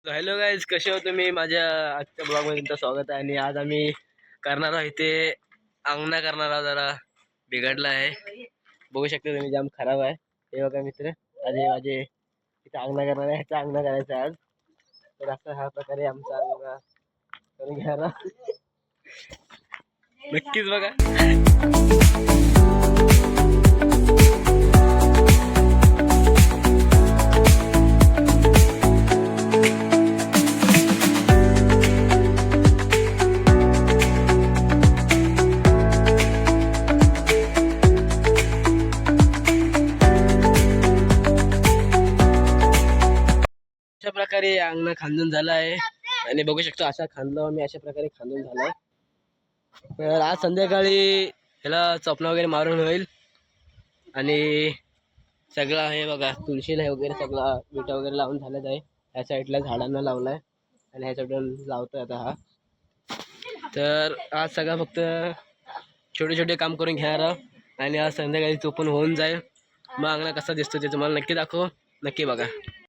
Hello guys, कसे हो तुम्ही? माझ्या आजच्या ब्लॉगमध्ये तुमचं स्वागत आहे. आणि आज आम्ही करणार आहोत इथे अंगणा करणार आहोत. जरा बिघडला आहे, बघू शकता तुम्ही, जाम खराब आहे. हे बघा मित्र, आज हे माझे इथे अंगणा करणार आहे, ह्याचा अंगणा करायचा आज. तर असा हा प्रकारे आमचा अंगणा करून घ्यायला नक्कीच बघा. अशा प्रकारे अंगण खांदून झालं आहे आणि बघू शकतो अशा खांदलो मी, अशा प्रकारे खांदून झालाय. तर आज संध्याकाळी ह्याला चपना वगैरे मारून होईल. आणि सगळं आहे बघा, तुळशीला वगैरे सगळा विटा वगैरे लावून झालेत आहे. ह्या साईडला झाडांना लावलाय आणि ह्या साईडून लावतोय आता हा. तर आज सगळं फक्त छोटे छोटे काम करून घेणार आहोत आणि आज संध्याकाळी तो पण होऊन जाईल. मग अंगणा कसा दिसतो ते तुम्हाला नक्की दाखव, नक्की बघा.